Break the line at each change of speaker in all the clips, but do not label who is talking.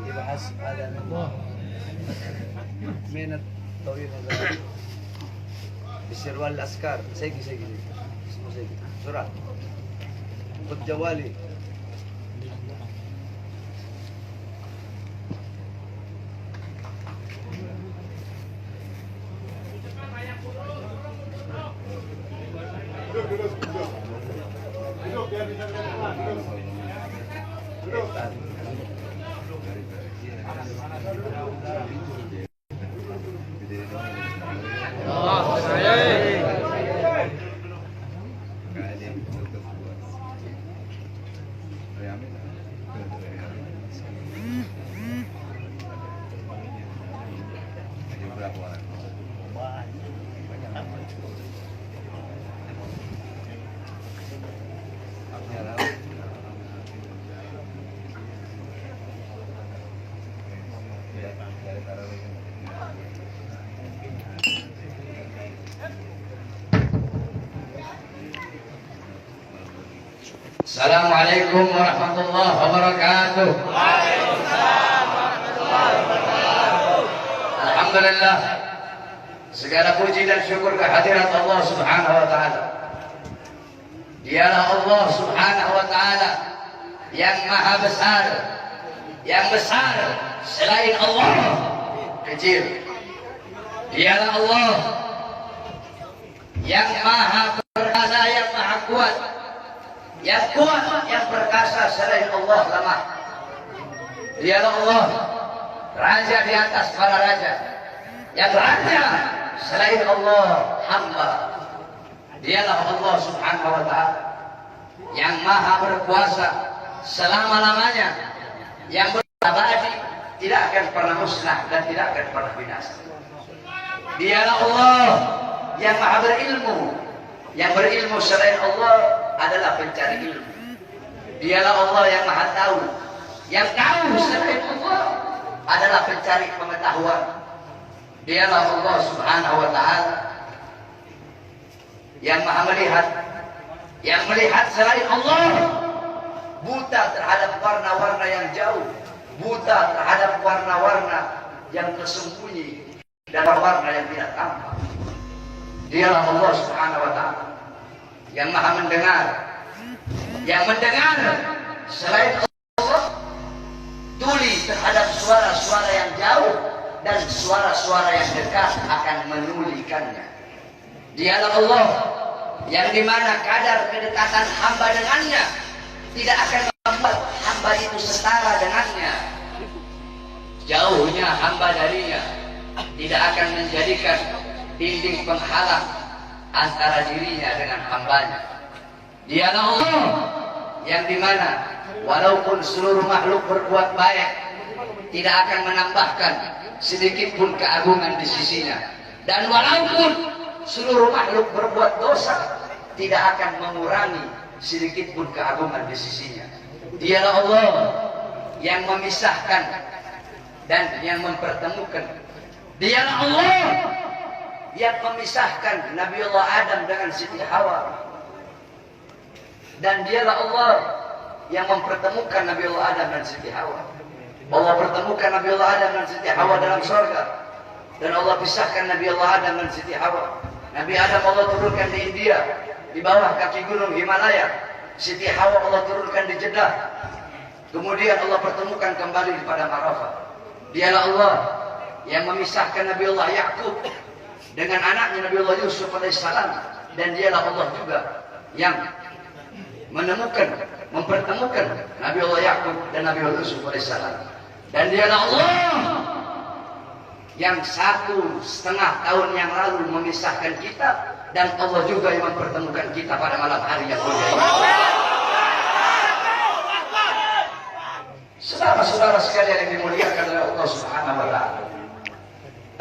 يبحث هذا من الطويل هذا بسروال الأسكار سيجي اسمه سيجي بسرعة خذ جوالي.
Assalamualaikum warahmatullahi wabarakatuh.
Waalaikumsalam warahmatullahi wabarakatuh.
Alhamdulillah, segala puji dan syukur kehadirat Allah Subhanahu wa taala. Dialah Allah Subhanahu wa taala yang maha besar, yang besar selain Allah kecil. Dialah Allah yang maha perkasa, yang maha kuat, yang kuat, yang perkasa selain Allah lemah. Dialah Allah raja di atas para raja, yang raja selain Allah hamba. Dialah Allah Subhanahu wa taala yang maha berkuasa selama-lamanya, yang berabadi, tidak akan pernah musnah dan tidak akan pernah binasa. Dialah Allah yang maha berilmu, yang berilmu selain Allah adalah pencari ilmu. Dialah Allah yang maha tahu, yang tahu selain Allah adalah pencari pengetahuan. Dialah Allah Subhanahu wa taala yang maha melihat, yang melihat selain Allah buta terhadap warna-warna yang jauh, buta terhadap warna-warna yang tersembunyi dan warna yang tidak tampak. Dialah Allah Subhanahu wa taala yang maha mendengar, yang mendengar selain Allah, tuli terhadap suara-suara yang jauh dan suara-suara yang dekat akan menulikannya. Dialah Allah yang dimana kadar kedekatan hamba dengannya tidak akan membuat hamba itu setara dengannya. Jauhnya hamba darinya tidak akan menjadikan dinding penghalang antara dirinya dengan hambanya. Dialah Allah yang dimana walaupun seluruh makhluk berbuat baik tidak akan menambahkan sedikit pun keagungan di sisinya, dan walaupun seluruh makhluk berbuat dosa tidak akan mengurangi sedikit pun keagungan di sisinya. Dialah Allah yang memisahkan dan yang mempertemukan. Dialah Allah yang memisahkan Nabiullah Adam dengan Siti Hawa, dan dialah Allah yang mempertemukan Nabiullah Adam dan Siti Hawa. Allah pertemukan Nabiullah Adam dan Siti Hawa dalam surga, dan Allah pisahkan Nabiullah Adam dan Siti Hawa. Nabi Adam Allah turunkan di India, di bawah kaki gunung Himalaya. Siti Hawa Allah turunkan di Jeddah. Kemudian Allah pertemukan kembali di padang Arafah. Dialah Allah yang memisahkan Nabiullah Yakub dengan anaknya Nabiullah Yusuf alaihissalam, dan dialah Allah juga yang menemukan, mempertemukan Nabiullah Yakub dan Nabiullah Yusuf alaihissalam. Dan dialah Allah yang 1,5 tahun yang lalu memisahkan kita, dan Allah juga yang mempertemukan kita pada malam hari yang mulia ini. Saudara-saudara sekalian yang dimuliakan oleh Allah Subhanahu wa taala,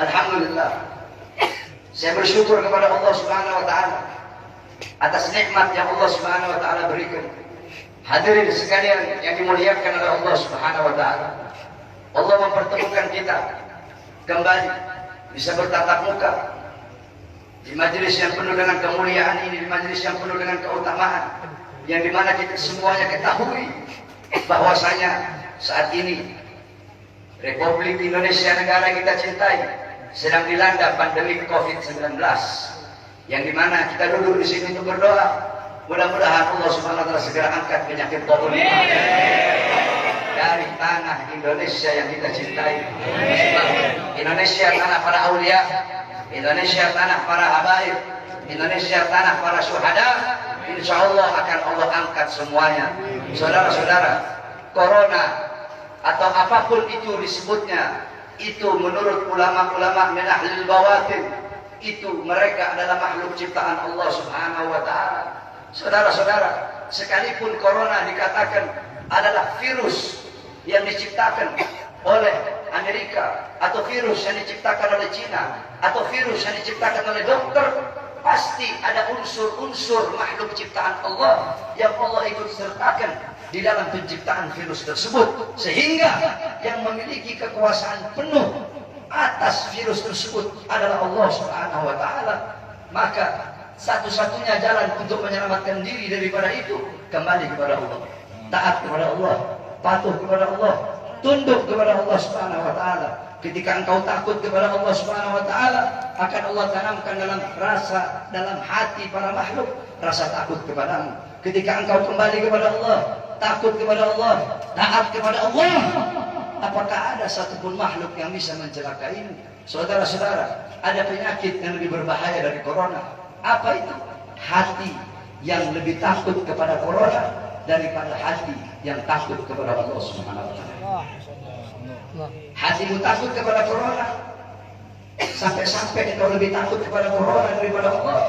alhamdulillah, saya bersyukur kepada Allah Subhanahu wa taala atas nikmat yang Allah Subhanahu wa taala berikan. Hadirin sekalian yang dimuliakan oleh Allah Subhanahu wa taala, Allah mempertemukan kita kembali bisa bertatap muka di majelis yang penuh dengan kemuliaan ini, di majelis yang penuh dengan keutamaan, yang dimana kita semuanya ketahui bahwasanya saat ini Republik Indonesia, negara yang kita cintai, sedang dilanda pandemi COVID-19, yang dimana kita duduk di sini untuk berdoa. Mudah-mudahan Allah Subhanahu wa Ta'ala segera angkat penyakit COVID dari tanah Indonesia yang kita cintai. Sebab Indonesia tanah para aulia, Indonesia tanah para habaib, Indonesia tanah para syuhada. Insya Allah akan Allah angkat semuanya. Saudara-saudara, corona atau apapun itu disebutnya, itu menurut ulama-ulama min ahlil bawatin, itu mereka adalah makhluk ciptaan Allah Subhanahu wa Ta'ala. Saudara-saudara, sekalipun corona dikatakan adalah virus yang diciptakan oleh Amerika, atau virus yang diciptakan oleh Cina, atau virus yang diciptakan oleh dokter, pasti ada unsur-unsur makhluk ciptaan Allah yang Allah ikut sertakan di dalam penciptaan virus tersebut, sehingga yang memiliki kekuasaan penuh atas virus tersebut adalah Allah Subhanahu wa Ta'ala. Maka satu-satunya jalan untuk menyelamatkan diri daripada itu kembali kepada Allah, taat kepada Allah, patuh kepada Allah, tunduk kepada Allah Subhanahu wa Ta'ala. Ketika engkau takut kepada Allah Subhanahu wa Ta'ala, akan Allah tanamkan dalam hati para makhluk rasa takut kepadamu. Ketika engkau kembali kepada Allah, takut kepada Allah, taat kepada Allah, apakah ada satupun makhluk yang bisa mencelakaimu? Saudara-saudara, ada penyakit yang lebih berbahaya dari corona. Apa itu? Hati yang lebih takut kepada corona daripada hati yang takut kepada Allah Subhanahu wa Ta'ala. Hatimu takut kepada corona, sampai-sampai engkau lebih takut kepada corona daripada Allah.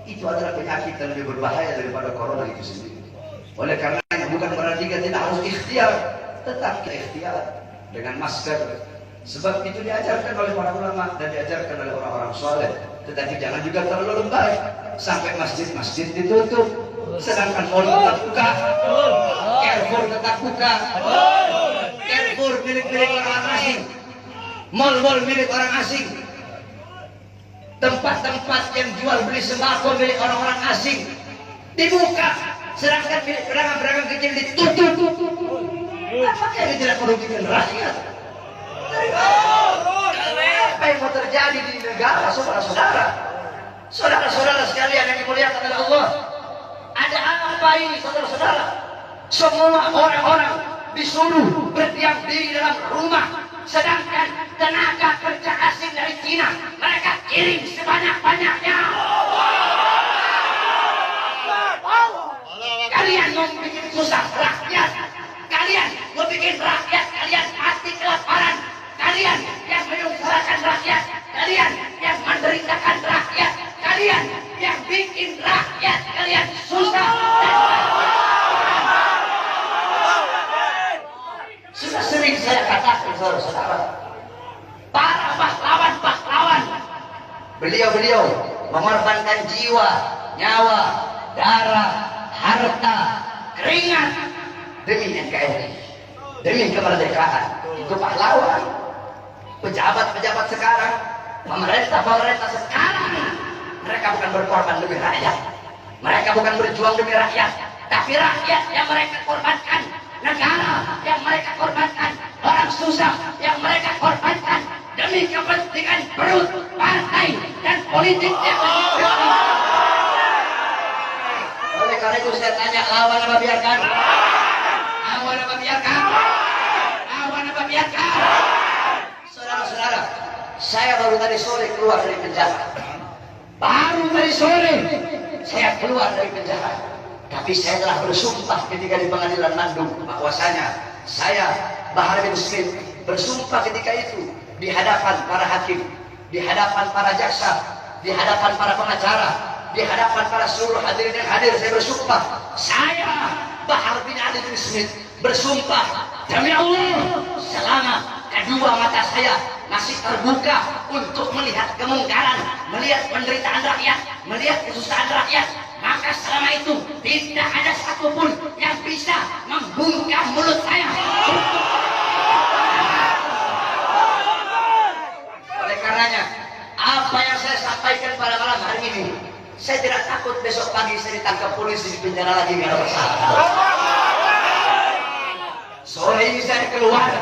Itu adalah penyakit yang lebih berbahaya daripada corona itu sendiri. Oleh karenanya bukan berarti kita tidak harus ikhtiar, tetap kita ikhtiar dengan masker. Sebab itu diajarkan oleh para ulama dan diajarkan oleh orang-orang soleh. Tetapi jangan juga terlalu lebay sampai masjid-masjid ditutup, sedangkan mal tetap buka, Carrefour tetap buka, Carrefour milik orang asing, mal-mal milik orang asing, tempat-tempat yang jual beli sembako milik orang-orang asing dibuka, sedangkan milik pedagang-pedagang kecil ditutup. Apakah ini tidak merugikan rakyat? Apa yang mau terjadi di negara, saudara-saudara? Saudara-saudara sekalian yang dimuliakan oleh Allah, ada apa ini, saudara-saudara? Semua orang-orang disuruh berdiam diri dalam rumah, sedangkan tenaga kerja asing dari Cina mereka kirim sebanyak-banyaknya. Kalian mau bikin susah rakyat, kalian mau bikin rakyat kalian mati kelaparan, kalian yang menyusahkan rakyat, kalian yang menderitakan rakyat, kalian yang bikin rakyat kalian susah. Sudah sering saya katakan, saudara-saudara, para pahlawan-pahlawan, beliau-beliau mengorbankan jiwa, nyawa, darah, harta, keringat demi NKRI, demi kemerdekaan. Itu pahlawan. Pejabat-pejabat sekarang, pemerintah sekarang, mereka bukan berkorban demi rakyat, mereka bukan berjuang demi rakyat, tapi rakyat yang mereka korbankan, negara yang mereka korbankan, orang susah yang mereka korbankan demi kepentingan perut, partai, dan politik yang oleh karena itu saya tanya, lawan apa biarkan? Lawan apa biarkan? Lawan apa biarkan? Saudara-saudara, saya baru tadi sore keluar dari penjara. Baru tadi sore saya keluar dari penjara. Tapi saya telah bersumpah ketika di pengadilan Bandung bahwasanya saya, Bahar bin Smith, bersumpah ketika itu di hadapan para hakim, di hadapan para jaksa, di hadapan para pengacara, di hadapan para seluruh hadirin yang hadir. Saya bersumpah, saya Bahar bin Ali bin Smith bersumpah demi Allah, selama kedua mata saya masih terbuka untuk melihat kemungkaran, melihat penderitaan rakyat, melihat kesusahan rakyat, maka selama itu tidak ada satupun yang bisa membungkam mulut saya. Oleh karenanya, apa yang saya sampaikan pada malam hari Saya tidak takut besok pagi saya ditangkap polisi di penjara lagi nggak ada masalah. Sore ini saya keluar,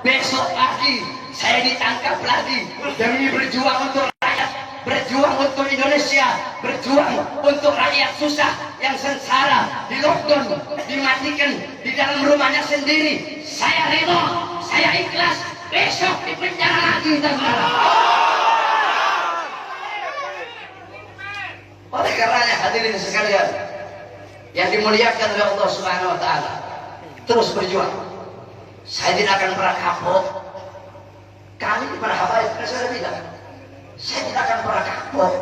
besok pagi saya ditangkap lagi demi berjuang untuk rakyat, berjuang untuk Indonesia, berjuang untuk rakyat susah yang sengsara, di lockdown, dimatikan di dalam rumahnya sendiri. Saya rela, saya ikhlas, besok di penjara lagi teman-teman. Oleh karenanya hadirin sekalian yang dimuliakan oleh Allah Subhanahu wa taala, terus berjuang. Saya tidak akan pernah kapok. Kami di para habaib, saya bilang, saya tidak akan pernah kapok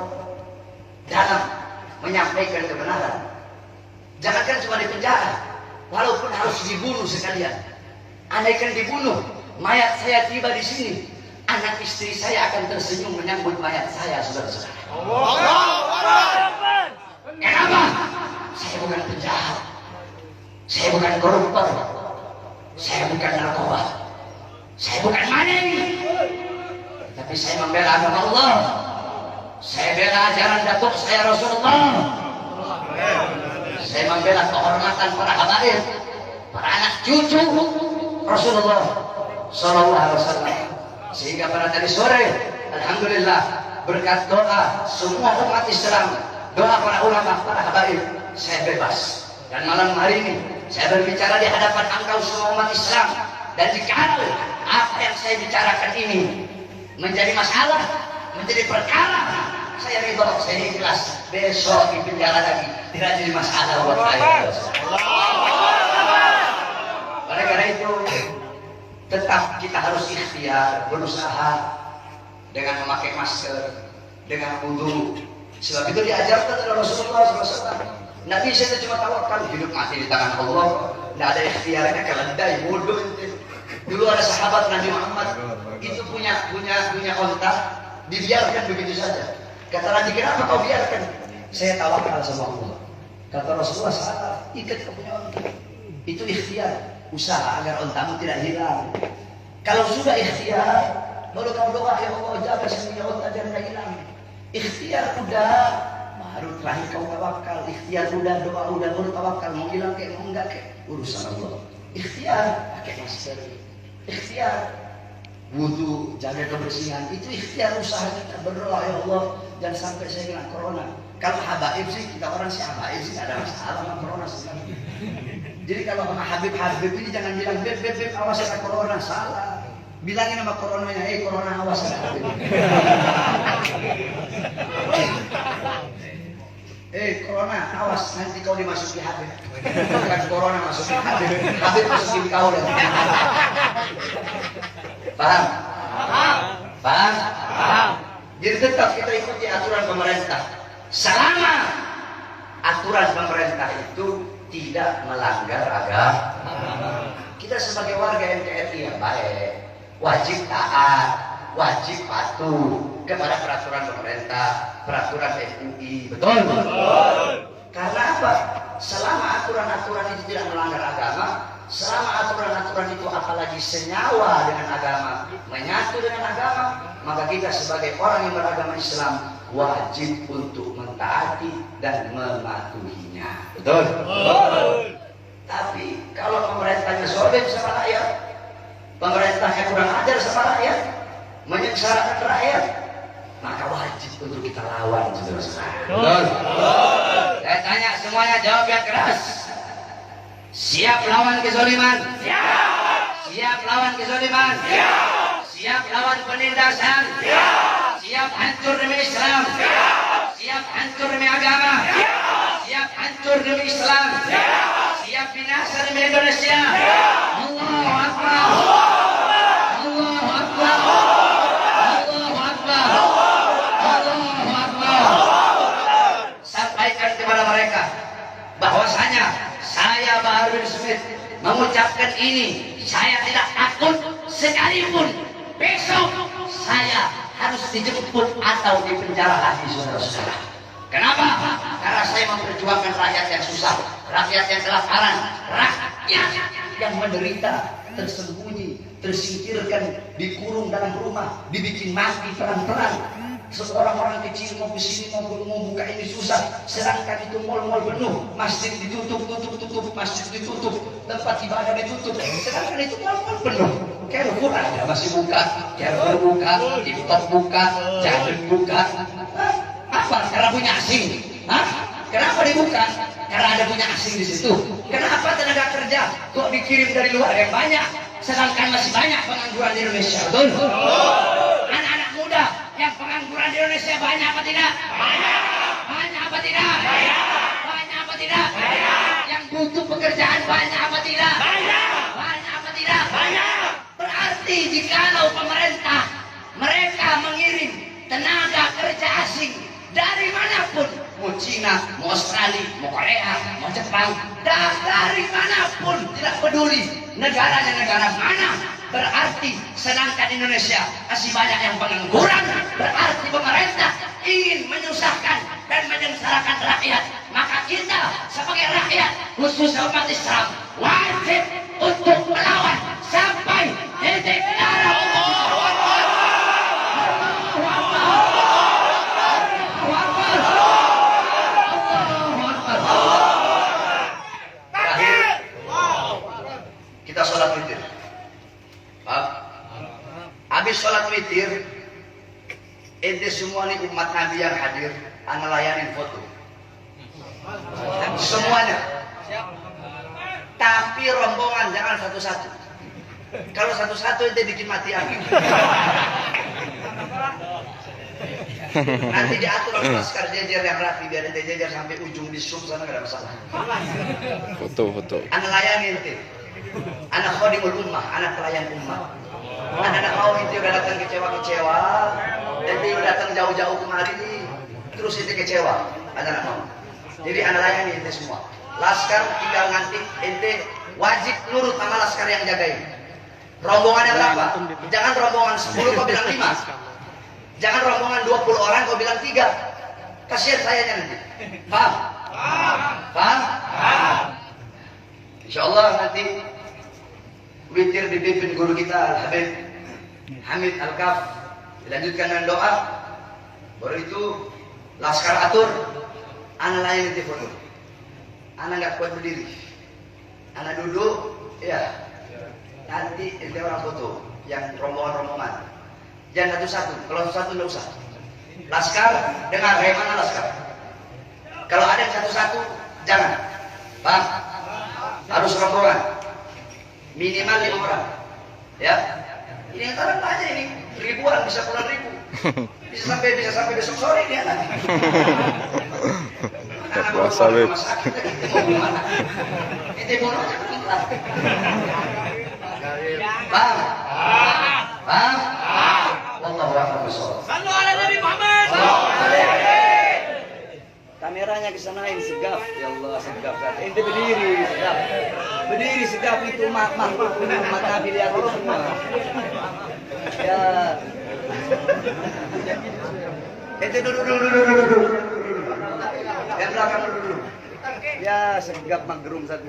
dalam menyampaikan kebenaran. Jangankan cuma di penjara, walaupun harus dibunuh sekalian. Andaikan dibunuh, mayat saya tiba di sini, anak istri saya akan tersenyum menyambut mayat saya, saudara-saudara. Kenapa? Saya bukan penjahat, saya bukan koruptor, saya bukan narkoba, saya bukan maling, tapi saya membela agama Allah. Saya bela ajaran datuk saya Rasulullah. Saya membela kehormatan para habaib, para anak cucu Rasulullah Sallallahu Alaihi Wasallam. Sehingga pada tadi sore, alhamdulillah, berkat doa semua umat Islam, doa para ulama, para habaib, saya bebas. Dan malam hari ini saya berbicara di hadapan engkau semua umat Islam. Dan jika apa yang saya bicarakan ini menjadi masalah, menjadi perkara, saya ridho, saya ikhlas. Besok di penjara lagi tidak jadi masalah buat saya. Oleh karena itu, tetap kita harus ikhtiar, berusaha dengan memakai masker, dengan wudu. Sebab itu diajarkan oleh Rasulullah SAW. Nabi saya cuma tawakal, hidup mati di tangan Allah. Tidak ada ikhtiarnya, keledai, bodoh. Dulu ada sahabat Nabi Muhammad, itu punya onta, dibiarkan begitu saja. Kata Nabi, kenapa kau biarkan? Saya tawakal sama Allah. Kata Rasulullah, salah, ikat kau punya onta. Itu ikhtiar, usaha agar ontamu tidak hilang. Kalau sudah ikhtiar, baru kau doa, ya Allah, jaga saya onta jangan hilang. Ikhtiar udah, baru terakhir kau tawakal. Ikhtiar udah, doa udah, baru tawakal. Mau hilang kayak mau enggak kayak urusan Allah. Ikhtiar pakai masker, ikhtiar wudu, jaga kebersihan, itu ikhtiar usaha kita. Berdoa, ya Allah jangan sampai saya kena corona. Kalau habaib sih, kita orang sih habaib sih ada masalah sama corona sebenarnya. Jadi kalau sama Habib ini jangan bilang beb awas kena corona, salah. Bilangin sama coronanya, corona awas kena Habib. Corona awas, nanti kau dimasuki Habib. Bukan corona masuki Habib, Habib masuki kau. Paham? Paham? Jadi tetap kita ikuti aturan pemerintah. Selama aturan pemerintah itu tidak melanggar agama. Kita sebagai warga NKRI yang baik, wajib taat, wajib patuh kepada peraturan pemerintah, peraturan MUI. Betul? Karena apa? Selama aturan-aturan itu tidak melanggar agama, selama aturan-aturan itu apalagi senyawa dengan agama, menyatu dengan agama, maka kita sebagai orang yang beragama Islam wajib untuk mentaati dan mematuhinya. Betul? Tapi kalau pemerintahnya zalim sama rakyat, pemerintahnya kurang ajar sama rakyat, menyengsarakan rakyat, maka wajib untuk kita lawan, saudara-saudara. Betul? Saya tanya semuanya, jawab yang keras. Siap lawan kezaliman? Siap. Siap lawan kezaliman? Siap. Siap lawan penindasan? Siap. Siap hancur demi Islam? Siap. Siap hancur demi agama? Siap. Siap hancur demi Islam? Siap. Siap binasa demi Indonesia? Siap. Allahu Akbar. Allahu Akbar. Allahu Akbar. Allahu Akbar. Sampaikan kepada mereka bahwasanya saya Bahar bin Smith mengucapkan ini, saya tidak takut sekalipun besok saya harus dijemput atau dipenjara lagi, saudara-saudara. Kenapa? Karena saya memperjuangkan rakyat yang susah, rakyat yang kelaparan, rakyat yang menderita, tersembunyi, tersingkirkan, dikurung dalam rumah, dibikin mati pelan-pelan. Seorang orang kecil mau kesini mau buka ini susah, sedangkan itu mal-mal penuh, masjid ditutup, masjid ditutup, tempat ibadah ditutup, sedangkan itu mal-mal penuh. Carrefour ada masih buka, Carrefour buka, TikTok buka, Jadon buka. Apa? Karena punya asing. Hah? Kenapa dibuka? Karena ada punya asing di situ. Kenapa tenaga kerja kok dikirim dari luar yang banyak, sedangkan masih banyak pengangguran di Indonesia? Betul? Anak-anak muda yang pengangguran di Indonesia banyak apa tidak? Banyak. Banyak apa tidak? Banyak. Banyak apa tidak? Banyak. Yang butuh pekerjaan banyak apa tidak? Banyak. Banyak apa tidak? Banyak. Berarti jikalau pemerintah mereka mengirim tenaga kerja asing dari manapun, mau Cina, mau Australia, mau Korea, mau Jepang, dan dari manapun, tidak peduli negaranya negara mana, berarti sedangkan Indonesia masih banyak yang pengangguran, berarti pemerintah ingin menyusahkan dan menyengsarakan rakyat. Maka kita sebagai rakyat, khususnya umat Islam, wajib untuk melawan sampai titik darah. Kita sholat witir. Habis sholat witir, ente semua nih umat Nabi yang hadir, ana layanin foto. Semuanya. Tapi rombongan jangan satu-satu. Kalau satu-satu ente bikin mati aku. Nanti diatur oleh laskar jejer yang rapi, biar ente jejer sampai ujung di sum sana, gak ada masalah.
Foto.
Ana layanin ente. Anak khodimul ummah, anak pelayan ummah. Anak-anak mau itu udah datang kecewa-kecewa, ente udah datang jauh-jauh kemari nih, terus ente kecewa, anak-anak mau. Jadi anak layani ente semua. Laskar tinggal nanti ente wajib nurut sama laskar yang jagain. Rombongannya berapa? Jangan rombongan 10 kau bilang 5. Jangan rombongan 20 orang kau bilang 3. Kasihan sayanya nanti. Paham? Paham? Insyaallah nanti witir dipimpin guru kita Habib Hamid Al-Kaf, dilanjutkan dengan doa, baru itu laskar atur, anak lain di foto. Anak nggak kuat berdiri, anak duduk, ya. Nanti ente orang foto, yang rombongan-rombongan. Jangan satu-satu, kalau satu-satu nggak usah. Laskar dengar, mana laskar? Kalau ada yang satu-satu, jangan. Paham? Harus rombongan. Minimal 5 orang, ya. Ini yang taruh aja ini ribuan, bisa puluhan ribu, bisa sampai besok sore dia nanti.
Puasa Beb.
Itu mau aja kita. Bang, bang, Wallahu a'lam bishawab.
Sallu ala Nabi Muhammad.
Kameranya kesanain segap, ya Allah segap. Ente berdiri segap, berdiri segap itu umat Nabi lihat itu semua. Ya, ente duduk. Yang belakang dulu. Ya segap magrum satu.